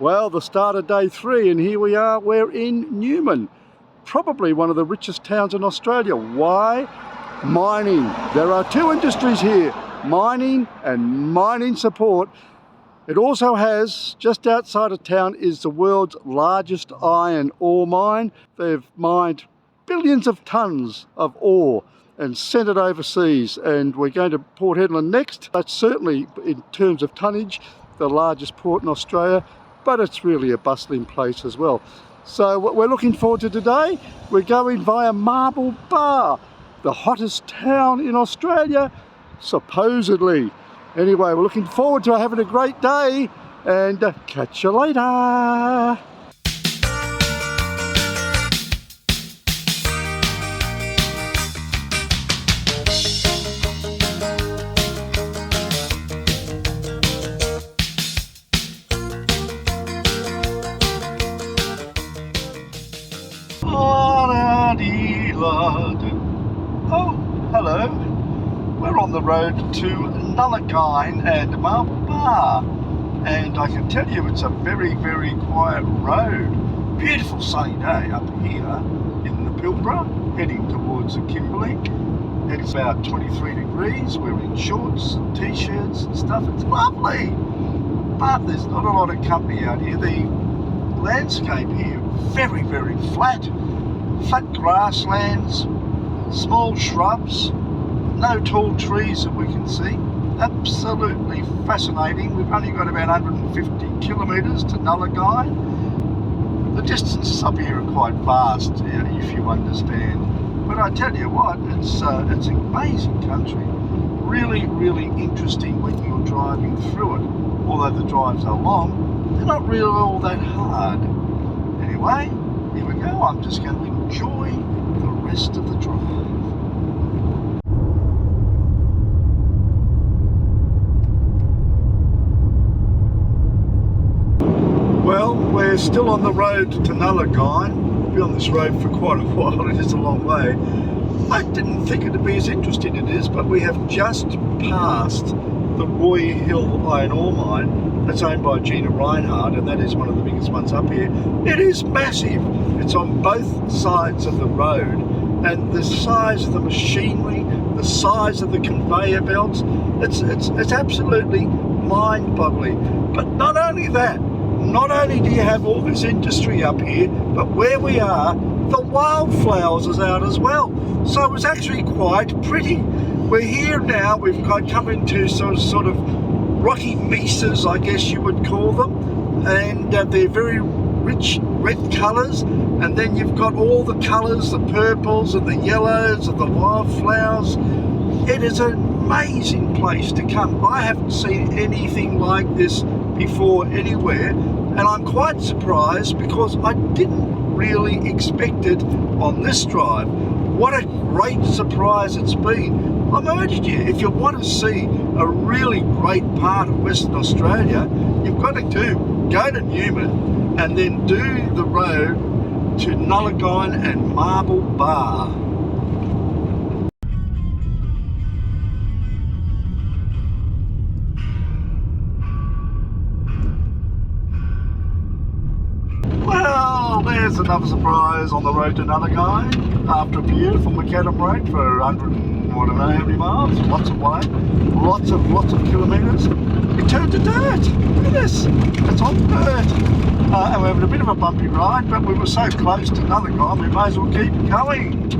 Well, the start of day 3, and here we are, we're in Newman, probably one of the richest towns in Australia. Why? Mining. There are 2 industries here, mining and mining support. It also has, just outside of town, is the world's largest iron ore mine. They've mined billions of tonnes of ore and sent it overseas, and we're going to Port Hedland next. That's certainly, in terms of tonnage, the largest port in Australia, but it's really a bustling place as well. So what we're looking forward to today, we're going via Marble Bar, the hottest town in Australia, supposedly. Anyway, we're looking forward to having a great day, and catch you later. Oh, hello. We're on the road to Nullagine and Marble Bar, and I can tell you it's a very, very quiet road. Beautiful sunny day up here in the Pilbara, heading towards the Kimberley. It's about 23 degrees. We're in shorts and t-shirts and stuff. It's lovely, but there's not a lot of company out here. The landscape here, very, very flat grasslands, small shrubs, no tall trees that we can see. Absolutely fascinating. We've only got about 150 kilometres to Nullagine. The distances up here are quite vast, if you understand. But I tell you what, it's an amazing country. Really, really interesting when you're driving through it. Although the drives are long, they're not really all that hard. Anyway, here we go. I'm just going to enjoy the rest of the drive. Well, we're still on the road to Nullagine. We've been on this road for quite a while. It is a long way. I didn't think it'd be as interesting as it is, but we have just passed the Roy Hill iron ore mine that's owned by Gina Reinhardt, and that is one of the biggest ones up here. It is massive. It's on both sides of the road, and the size of the machinery, the size of the conveyor belts, it's absolutely mind-boggling. But not only that, not only do you have all this industry up here, but where we are, the wildflowers is out as well. So it was actually quite pretty. We're here now, we've come into sort of rocky mesas, I guess you would call them, and they're very rich red colours, and then you've got all the colours, the purples and the yellows and the wildflowers. It is an amazing place to come. I haven't seen anything like this before anywhere, and I'm quite surprised because I didn't really expect it on this drive. What a great surprise it's been. I'm urging you, if you want to see a really great part of Western Australia, you've got to go to Newman and then do the road to Nullagine and Marble Bar. Well, there's another surprise on the road to Nullagine after a beautiful macadam road for 100 I don't know how many miles, lots of way, lots of kilometres. It turned to dirt. Look at this. It's on dirt. And we're having a bit of a bumpy ride, but we were so close to Nullagine, we may as well keep going.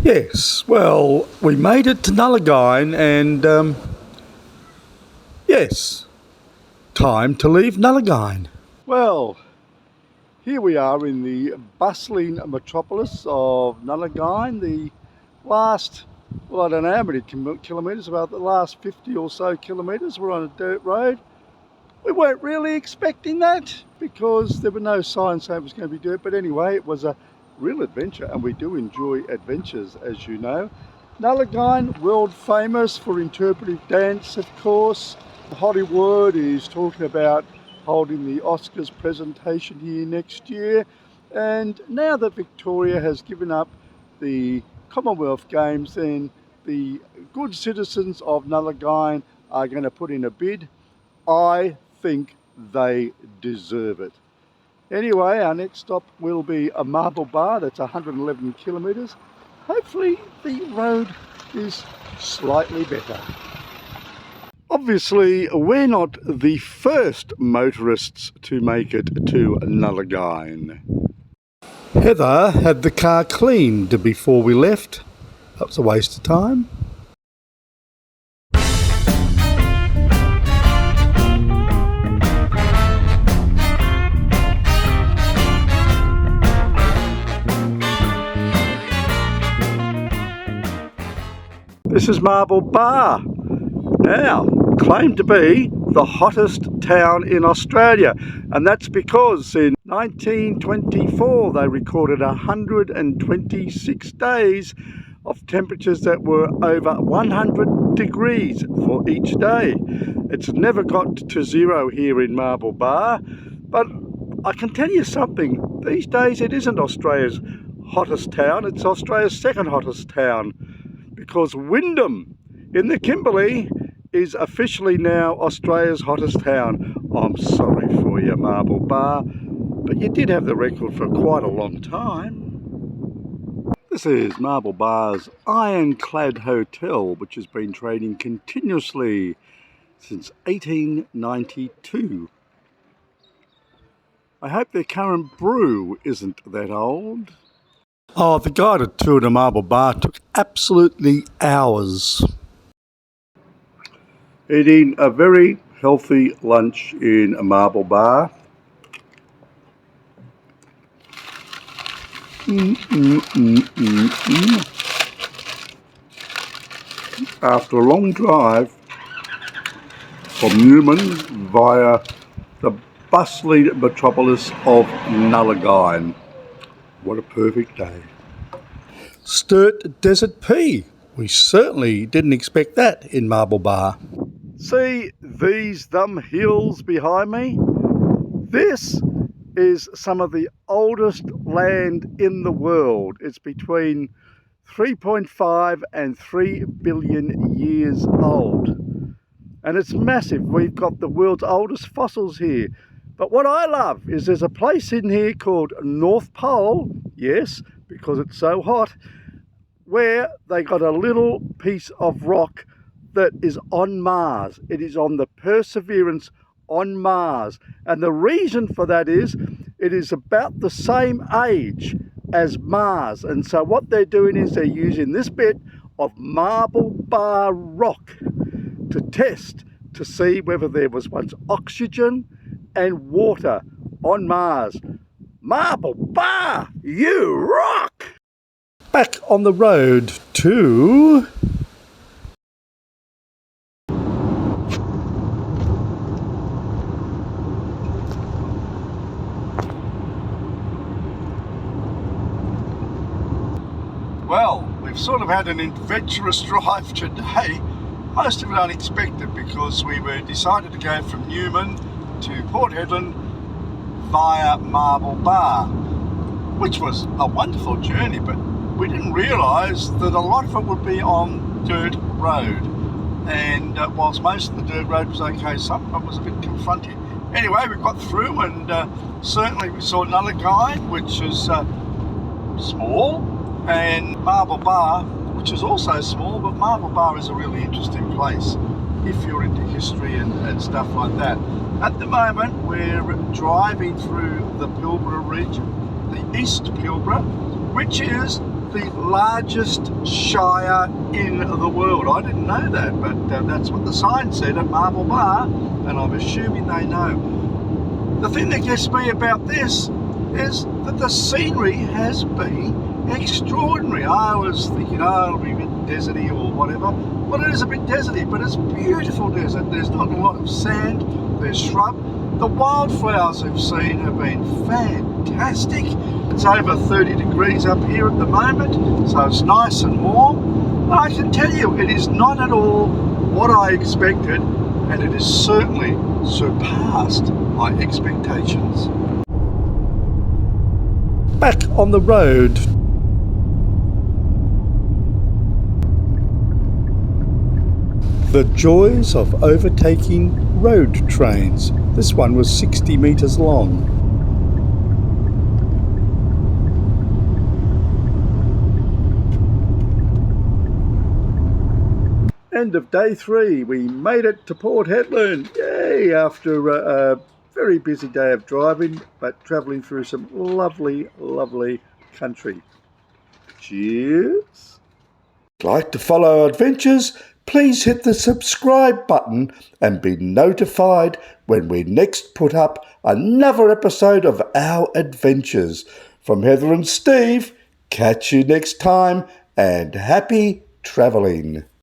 Yes, well, we made it to Nullagine, and yes, time to leave Nullagine. Well, here we are in the bustling metropolis of Nullagine. The last, well, I don't know how many kilometres, about the last 50 or so kilometres. We're on a dirt road. We weren't really expecting that because there were no signs saying it was going to be dirt, but anyway, it was a real adventure, and we do enjoy adventures, as you know. Nullagine, world famous for interpretive dance, of course. Hollywood is talking about holding the Oscars presentation here next year, and now that Victoria has given up the Commonwealth Games, then the good citizens of Nullagine are going to put in a bid. I think they deserve it. Anyway, our next stop will be a Marble Bar. That's 111 kilometres. Hopefully the road is slightly better. Obviously, we're not the first motorists to make it to Nullagine. Heather had the car cleaned before we left. That was a waste of time. This is Marble Bar. Now, claimed to be the hottest town in Australia, and that's because in 1924 they recorded 126 days of temperatures that were over 100 degrees for each day. It's never got to zero here in Marble Bar, but I can tell you something, these days it isn't Australia's hottest town, it's Australia's second hottest town, because Wyndham in the Kimberley is officially now Australia's hottest town. I'm sorry for you, Marble Bar, but you did have the record for quite a long time. This is Marble Bar's ironclad hotel, which has been trading continuously since 1892. I hope their current brew isn't that old. Oh, the guided tour to Marble Bar took absolutely hours. Eating a very healthy lunch in a Marble Bar. After a long drive from Newman via the bustling metropolis of Nullagine. What a perfect day. Sturt Desert Pea. We certainly didn't expect that in Marble Bar. See these hills behind me? This is some of the oldest land in the world. It's between 3.5 and 3 billion years old. And it's massive. We've got the world's oldest fossils here. But what I love is there's a place in here called North Pole, yes, because it's so hot, where they got a little piece of rock that is on Mars. It is on the Perseverance on Mars. And the reason for that is it is about the same age as Mars. And so what they're doing is they're using this bit of Marble Bar rock to test to see whether there was once oxygen and water on Mars. Marble Bar, you rock! Back on the road to... Well, we've sort of had an adventurous drive today. Most of it unexpected because we decided to go from Newman to Port Hedland via Marble Bar, which was a wonderful journey, but we didn't realise that a lot of it would be on dirt road, and whilst most of the dirt road was okay, some of it was a bit confronting. Anyway, we got through, and certainly we saw Nullagine, which is small, and Marble Bar, which is also small, but Marble Bar is a really interesting place if you're into history and stuff like that. At the moment, we're driving through the Pilbara region, the East Pilbara, which is the largest shire in the world. I didn't know that, but that's what the sign said at Marble Bar, and I'm assuming they know. The thing that gets me about this is that the scenery has been extraordinary. I was thinking, oh, it'll be a bit deserty or whatever. Well, it is a bit deserty, but it's beautiful desert. There's not a lot of sand, there's shrub. The wildflowers we've seen have been fantastic. It's over 30 degrees up here at the moment, so it's nice and warm. But I can tell you, it is not at all what I expected, and it has certainly surpassed my expectations. Back on the road. The joys of overtaking road trains. This one was 60 metres long. End of day 3. We made it to Port Hedland. Yay! After a very busy day of driving, but travelling through some lovely, lovely country. Cheers! If you'd like to follow our adventures, please hit the subscribe button and be notified when we next put up another episode of our adventures. From Heather and Steve, catch you next time and happy travelling.